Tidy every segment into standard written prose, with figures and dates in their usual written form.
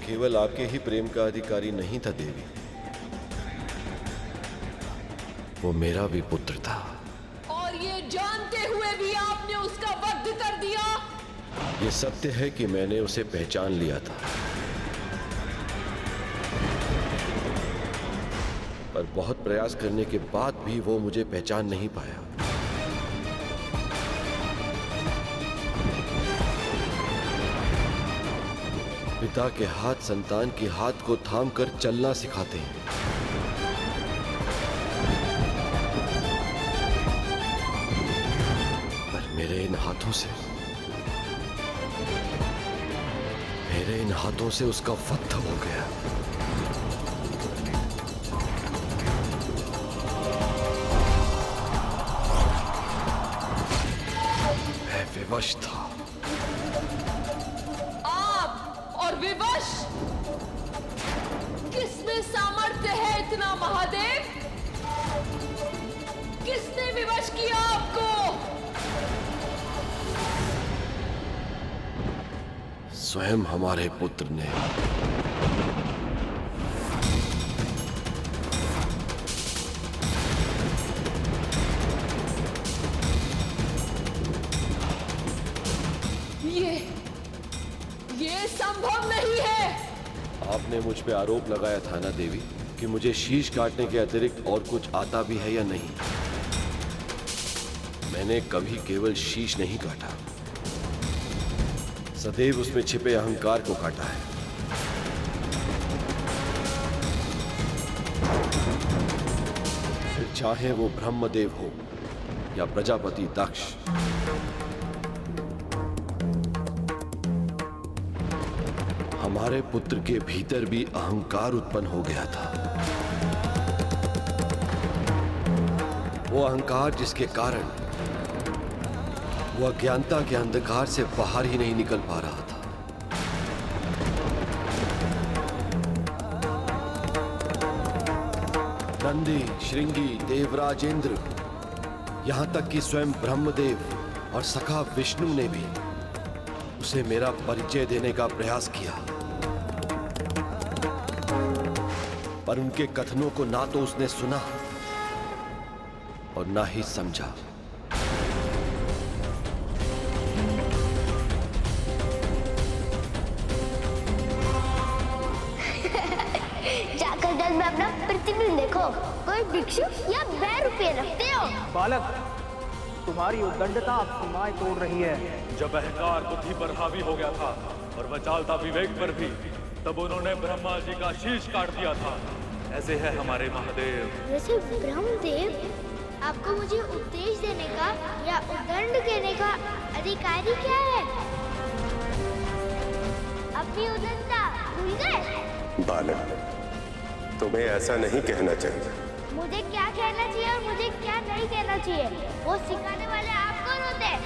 केवल आपके ही प्रेम का अधिकारी नहीं था देवी, वो मेरा भी पुत्र था। और ये जानते हुए भी आपने उसका वध कर दिया। ये सत्य है कि मैंने उसे पहचान लिया था, पर बहुत प्रयास करने के बाद भी वो मुझे पहचान नहीं पाया। पिता के हाथ संतान के हाथ को थाम कर चलना सिखाते हैं, पर मेरे इन हाथों से उसका वध हो गया। मैं विवश था। और विवश? किसमें सामर्थ्य है इतना महादेव? किसने विवश किया आपको? स्वयं हमारे पुत्र ने। ये संभव नहीं है। आपने मुझ पे आरोप लगाया था ना देवी कि मुझे शीश काटने के अतिरिक्त और कुछ आता भी है या नहीं। मैंने कभी केवल शीश नहीं काटा, सदैव उसमें छिपे अहंकार को काटा है। फिर चाहे वो ब्रह्मदेव हो या प्रजापति दक्ष, हमारे पुत्र के भीतर भी अहंकार उत्पन्न हो गया था। वो अहंकार जिसके कारण वो अज्ञानता के अंधकार से बाहर ही नहीं निकल पा रहा था। नंदी, श्रृंगी, देवराज इंद्र, यहां तक कि स्वयं ब्रह्मदेव और सखा विष्णु ने भी उसे मेरा परिचय देने का प्रयास किया, पर उनके कथनों को ना तो उसने सुना और ना ही समझा। जाकर जल में अपना प्रतिबिंब देखो, कोई भिक्षु या ₹2 रखते हो? बालक, तुम्हारी उद्दंडता अब सीमाएं तोड़ रही है। जब अहंकार बुद्धि पर हावी हो गया था और वह चालता विवेक पर भी, तब उन्होंने ब्रह्मा जी का शीश काट दिया था। ऐसे है हमारे महादेव। वैसे ब्रह्मदेव, आपको मुझे उपदेश देने का या उद्दंड देने का अधिकारी क्या है? अपनी उद्दंडता भूल गए? बालक, तुम्हें ऐसा नहीं कहना चाहिए। मुझे क्या कहना चाहिए और मुझे क्या नहीं कहना चाहिए, वो सिखाने वाले आप कौन होते हैं?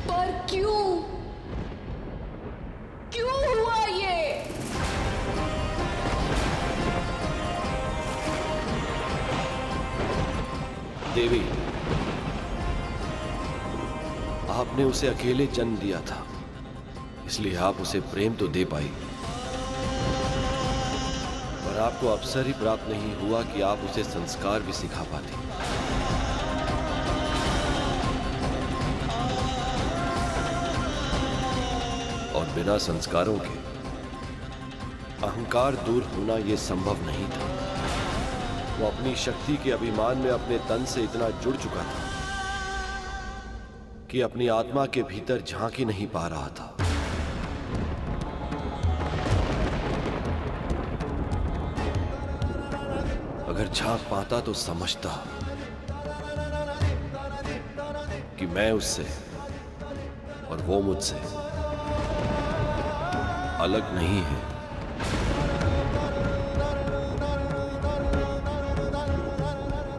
पर क्यों हुआ ये? देवी, आपने उसे अकेले जन्म दिया था, इसलिए आप उसे प्रेम तो दे पाई, पर आपको अवसर ही प्राप्त नहीं हुआ कि आप उसे संस्कार भी सिखा पाती। और बिना संस्कारों के अहंकार दूर होना यह संभव नहीं था। वो अपनी शक्ति के अभिमान में अपने तन से इतना जुड़ चुका था कि अपनी आत्मा के भीतर झांक ही नहीं पा रहा था। अगर झांक पाता तो समझता कि मैं उससे और वो मुझसे अलग नहीं है।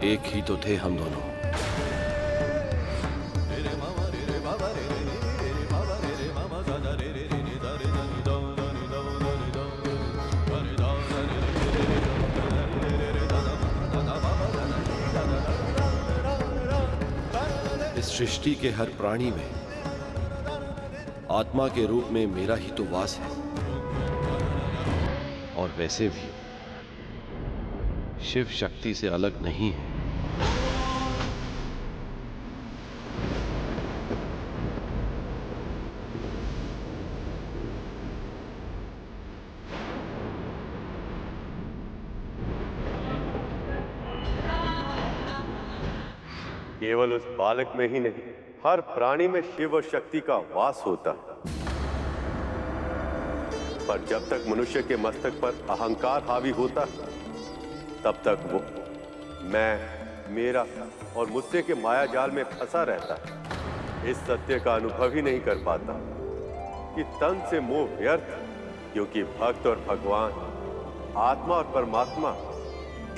एक ही तो थे हम दोनों। इस सृष्टि के हर प्राणी में आत्मा के रूप में मेरा ही तो वास है। और वैसे भी शिव शक्ति से अलग नहीं है। केवल उस बालक में ही नहीं, हर प्राणी में शिव और शक्ति का वास होता है। पर जब तक मनुष्य के मस्तक पर अहंकार हावी होता है, तब तक वो मैं, मेरा और मुझसे के माया जाल में फंसा रहता है। इस सत्य का अनुभव ही नहीं कर पाता कि तन से मोह व्यर्थ, क्योंकि भक्त और भगवान, आत्मा और परमात्मा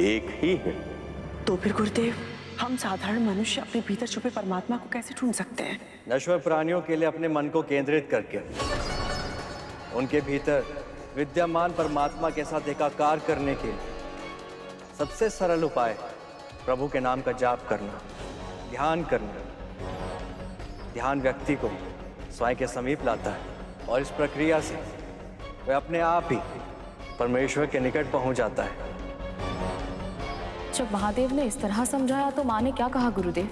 एक ही है। तो फिर गुरुदेव, हम साधारण मनुष्य अपने भीतर छुपे परमात्मा को कैसे ढूंढ सकते हैं? नश्वर प्राणियों के लिए अपने मन को केंद्रित करके उनके भीतर विद्यमान परमात्मा के साथ एकाकार करने के सबसे सरल उपाय प्रभु के नाम का जाप करना, ध्यान करना। ध्यान व्यक्ति को स्वयं के समीप लाता है और इस प्रक्रिया से वह अपने आप ही परमेश्वर के निकट पहुंच जाता है। जब महादेव ने इस तरह समझाया तो माँ ने क्या कहा गुरुदेव?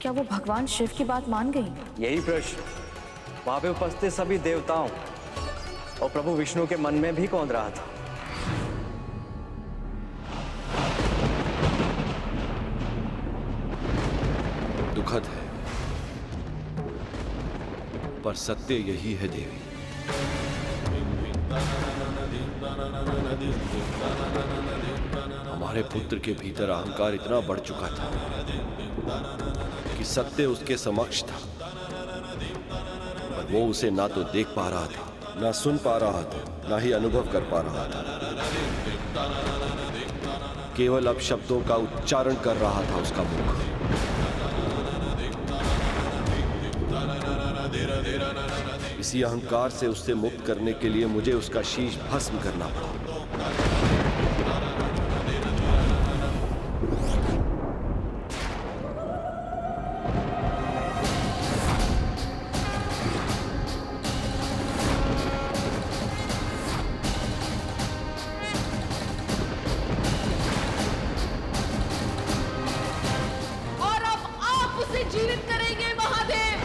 क्या वो भगवान शिव की बात मान गई? यही प्रश्न वहां पे उपस्थित सभी देवताओं और प्रभु विष्णु के मन में भी कौंध रहा था। दुखद है, पर सत्य यही है देवी। हमारे पुत्र के भीतर अहंकार इतना बढ़ चुका था कि सत्य उसके समक्ष था, पर वो उसे ना तो देख पा रहा था, ना सुन पा रहा था, ना ही अनुभव कर पा रहा था। केवल अपशब्दों का उच्चारण कर रहा था उसका मुख। इसी अहंकार से उससे मुक्त करने के लिए मुझे उसका शीश भस्म करना पड़ा। और अब आप उसे जीवित करेंगे महादेव।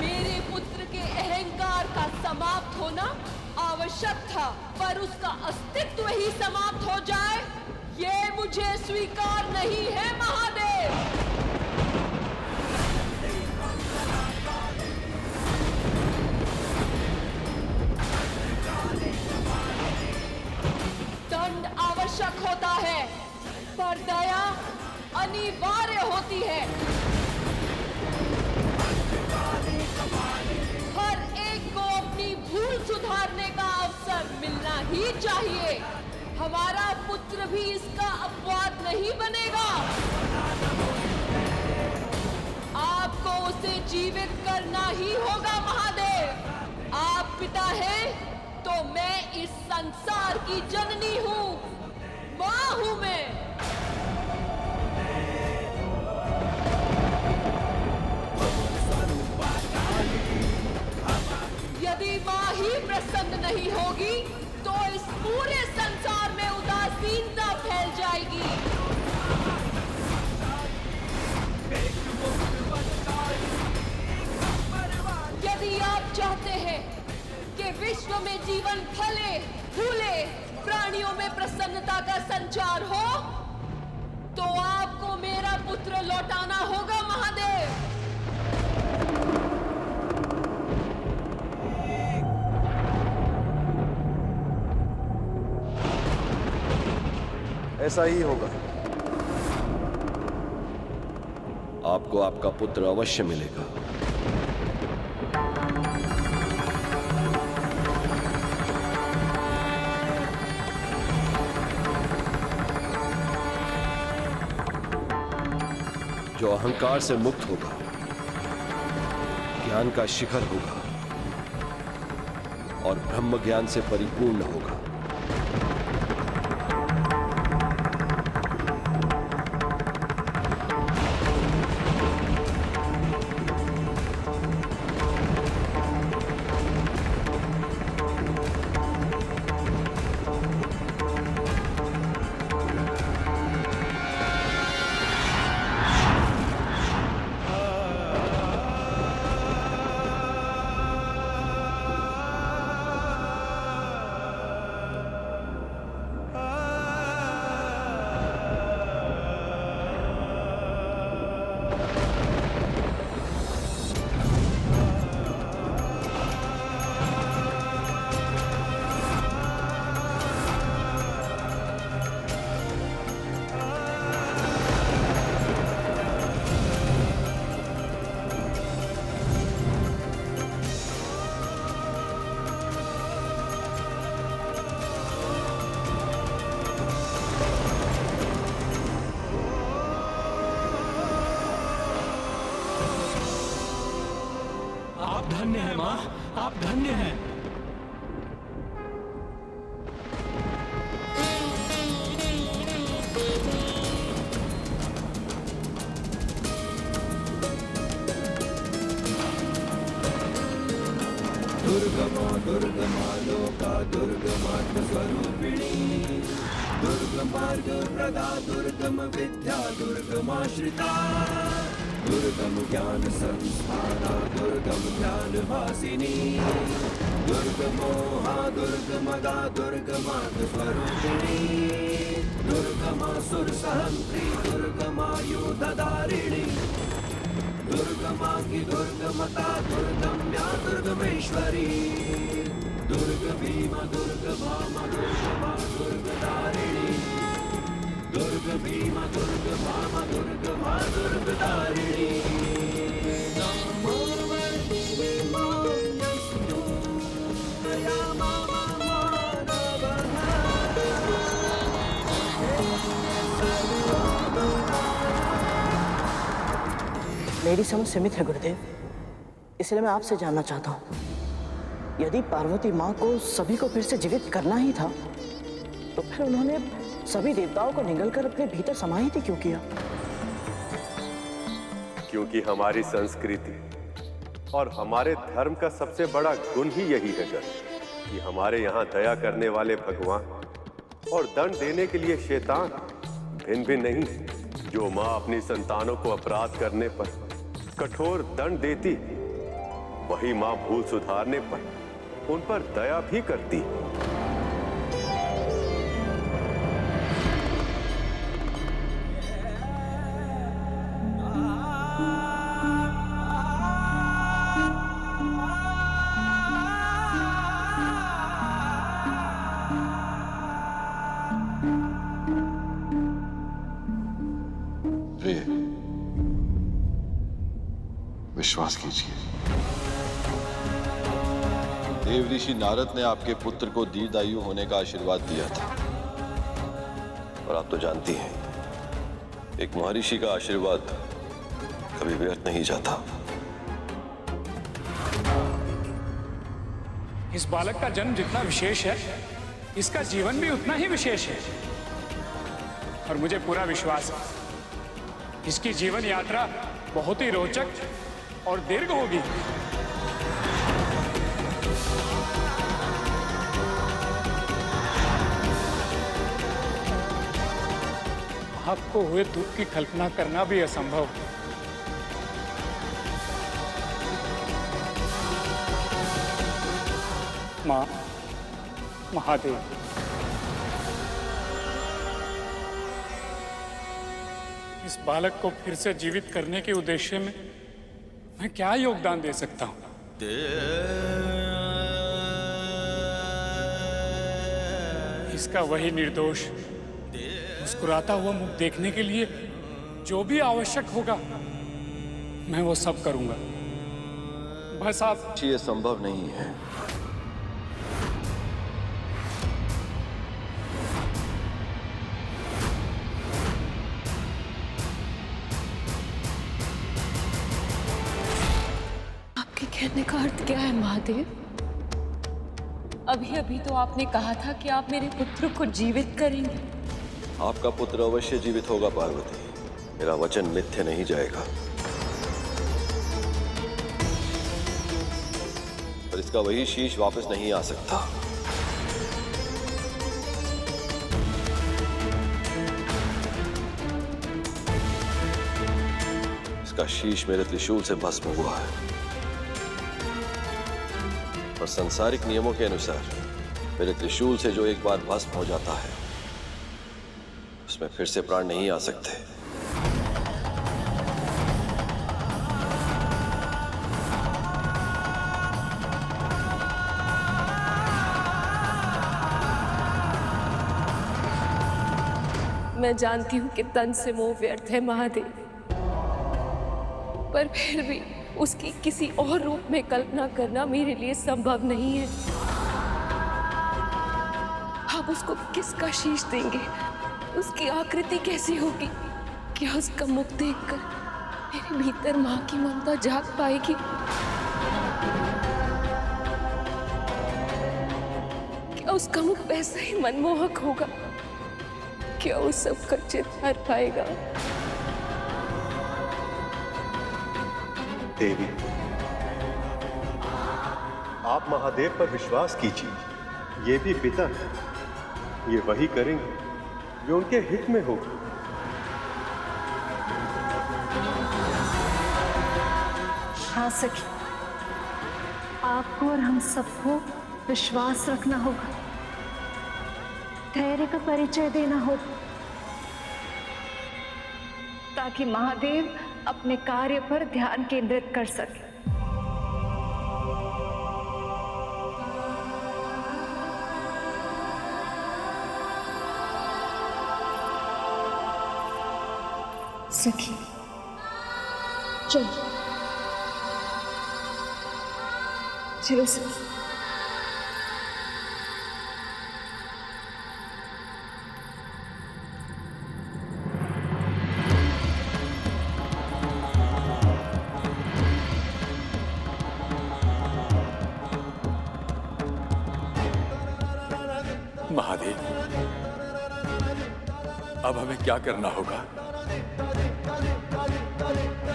मेरे पुत्र के अहंकार का समाप्त होना आवश्यक था, पर उसका अस्तित्व ही समाप्त हो जाए, ये मुझे स्वीकार नहीं है महादेव। दंड आवश्यक होता है, पर दया अनिवार्य होती है। हर एक को अपनी भूल सुधारने का अवसर मिलना ही चाहिए। हमारा पुत्र भी इसका अपवाद नहीं बनेगा। आपको उसे जीवित करना ही होगा महादेव। आप पिता हैं, तो मैं इस संसार की जननी हूं, मां हूं मैं। यदि मां ही प्रसन्न नहीं होगी तो इस पूरे संसार में उदासीनता फैल जाएगी। यदि आप चाहते हैं कि विश्व में जीवन फले फूले, प्राणियों में प्रसन्नता का संचार हो, तो आपको मेरा पुत्र लौटाना होगा महादेव। ऐसा ही होगा। आपको आपका पुत्र अवश्य मिलेगा। जो अहंकार से मुक्त होगा, ज्ञान का शिखर होगा और ब्रह्म ज्ञान से परिपूर्ण होगा। आप धन्य हैं माँ, आप धन्य हैं। दुर्गमा दुर्गमा लोका दुर्गमा स्वरूपिणी, दुर्गम मार्ग प्रदा दुर्गम विद्या दुर्गमाश्रिता, दुर्गम ज्ञान संस्थाना दुर्गम ज्ञान वासिनी, दुर्गमोहा दुर्गमदा दुर्गमार्ग स्वरूपिणी, दुर्गमा सुर सहंत्री दुर्गमायुधधारिणी, दुर्गमा की दुर्गमता दुर्गम्या दुर्गमेश्वरी, दुर्ग भीमा दुर्ग भामा दुर्गमा दुर्गधारिणी, दुर्ग भीमा दुर्ग भामा दुर्गमा दुर्गधारिणी। नमो वैष्णवास्तु दया मेरी समझ सीमित है गुरुदेव, इसलिए मैं आपसे जानना चाहता हूँ, यदि पार्वती माँ को सभी को फिर से जीवित करना ही था, तो फिर उन्होंने सभी देवताओं को निगलकर अपने भीतर समाहित ही क्यों किया? क्योंकि हमारी संस्कृति और हमारे धर्म का सबसे बड़ा गुण ही यही है कि हमारे यहाँ दया करने वाले भगवान और दंड देने के लिए शैतान भिन्न भिन्न नहीं। जो माँ अपनी संतानों को अपराध करने पर कठोर दंड देती, वही माँ भूल सुधारने पर उन पर दया भी करती। विश्वास कीजिए, देव ऋषि नारद ने आपके पुत्र को दीर्घायु होने का आशीर्वाद दिया था, और आप तो जानती हैं, एक महर्षि का आशीर्वाद कभी व्यर्थ नहीं जाता। इस बालक का जन्म जितना विशेष है, इसका जीवन भी उतना ही विशेष है, और मुझे पूरा विश्वास है इसकी जीवन यात्रा बहुत ही रोचक और दीर्घ होगी। आपको हुए दुख की कल्पना करना भी असंभव है। मां, महादेव, इस बालक को फिर से जीवित करने के उद्देश्य में मैं क्या योगदान दे सकता हूं? इसका वही निर्दोष मुस्कुराता हुआ मुख देखने के लिए जो भी आवश्यक होगा मैं वो सब करूंगा। बस आप। ये संभव नहीं है। कहने का अर्थ क्या है महादेव? अभी अभी तो आपने कहा था कि आप मेरे पुत्र को जीवित करेंगे। आपका पुत्र अवश्य जीवित होगा पार्वती, मेरा वचन मिथ्या नहीं जाएगा। पर इसका वही शीश वापस नहीं आ सकता। इसका शीश मेरे त्रिशूल से भस्म हुआ है, और सांसारिक नियमों के अनुसार मेरे त्रिशूल से जो एक बार भस्म हो जाता है, उसमें फिर से प्राण नहीं आ सकते। मैं जानती हूं कि तन से मोह व्यर्थ है महादेव, पर फिर भी उसकी किसी और रूप में कल्पना करना मेरे लिए संभव नहीं है। आप उसको किसका शीश देंगे? उसकी आकृति कैसी होगी? क्या उसका मुख देखकर मेरे भीतर मां की ममता जाग पाएगी? उसका मुख वैसा ही मनमोहक होगा? क्या उस सब का चित हार पाएगा? देवी, आप महादेव पर विश्वास कीजिए। ये भी पिता है, ये वही करेंगे जो उनके हित में होगा। हाँ सखी, आपको और हम सबको विश्वास रखना होगा, धैर्य का परिचय देना होगा, ताकि महादेव अपने कार्य पर ध्यान केंद्रित कर सके। सखी चलो, चलो सखी। महादेव, अब हमें क्या करना होगा?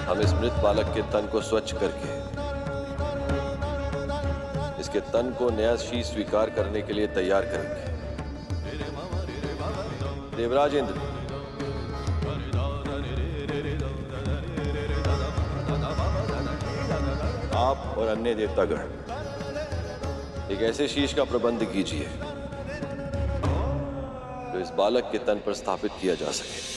हम इस मृत बालक के तन को स्वच्छ करके इसके तन को नया शीश स्वीकार करने के लिए तैयार करेंगे। देवराज इंद्र, आप और अन्य देवतागण एक ऐसे शीश का प्रबंध कीजिए जो इस बालक के तन पर स्थापित किया जा सके।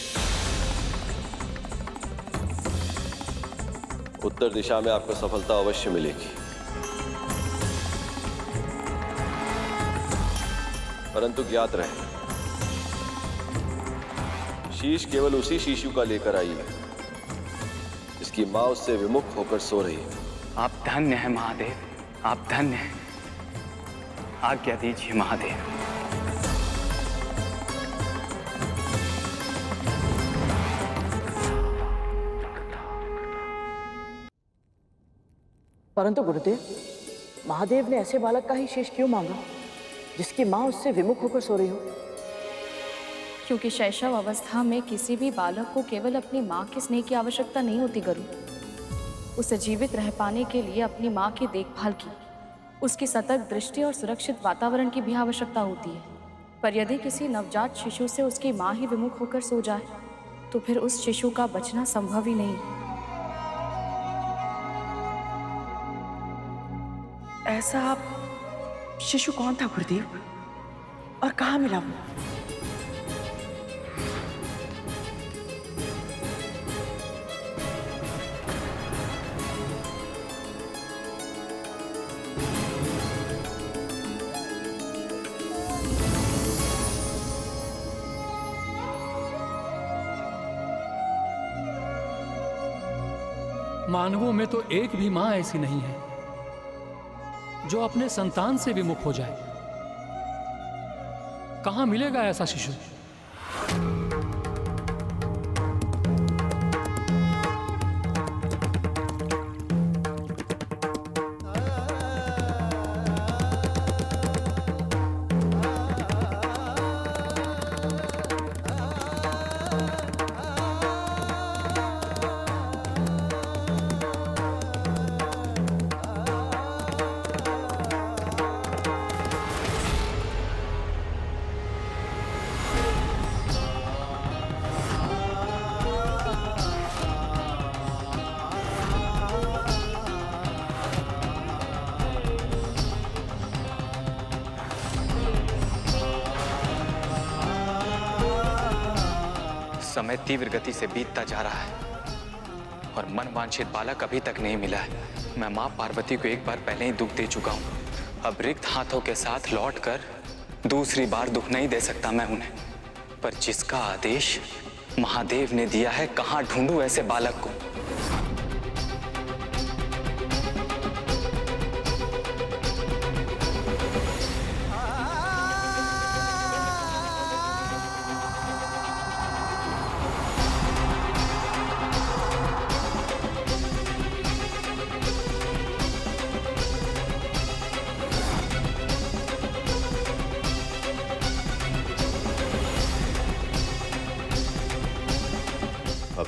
उत्तर दिशा में आपको सफलता अवश्य मिलेगी, परंतु ज्ञात रहे, शीश केवल उसी शिशु का लेकर आइए जिसकी मां उससे विमुख होकर सो रही है। आप धन्य हैं महादेव, आप धन्य हैं। आज्ञा दीजिए महादेव। परंतु गुरुदेव, महादेव ने ऐसे बालक का ही शीश क्यों मांगा जिसकी मां उससे विमुख होकर सो रही हो? क्योंकि शैशव अवस्था में किसी भी बालक को केवल अपनी माँ के स्नेह की आवश्यकता नहीं होती गुरु। उसे जीवित रह पाने के लिए अपनी माँ की देखभाल की, उसकी सतर्क दृष्टि और सुरक्षित वातावरण की भी आवश्यकता होती है। पर यदि किसी नवजात शिशु से उसकी माँ ही विमुख होकर सो जाए तो फिर उस शिशु का बचना संभव ही नहीं। ऐसा शिशु कौन था गुरुदेव, और कहाँ मिला वो? मानवों में तो एक भी मां ऐसी नहीं है जो अपने संतान से विमुख हो जाए। कहां मिलेगा ऐसा शिशु? समय तीव्र गति से बीतता जा रहा है और मनवांछित बालक अभी तक नहीं मिला है। मैं मां पार्वती को एक बार पहले ही दुख दे चुका हूं। अब रिक्त हाथों के साथ लौटकर दूसरी बार दुख नहीं दे सकता मैं उन्हें। पर जिसका आदेश महादेव ने दिया है, कहां ढूंढूं ऐसे बालक को?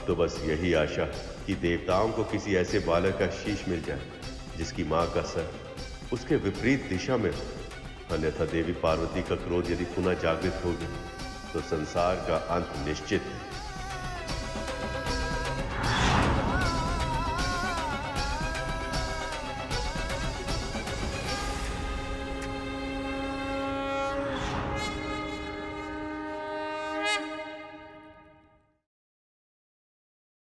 तो बस यही आशा कि देवताओं को किसी ऐसे बालक का शीश मिल जाए जिसकी मां का सर उसके विपरीत दिशा में हो। अन्यथा देवी पार्वती का क्रोध यदि पुनः जागृत हो गया तो संसार का अंत निश्चित है।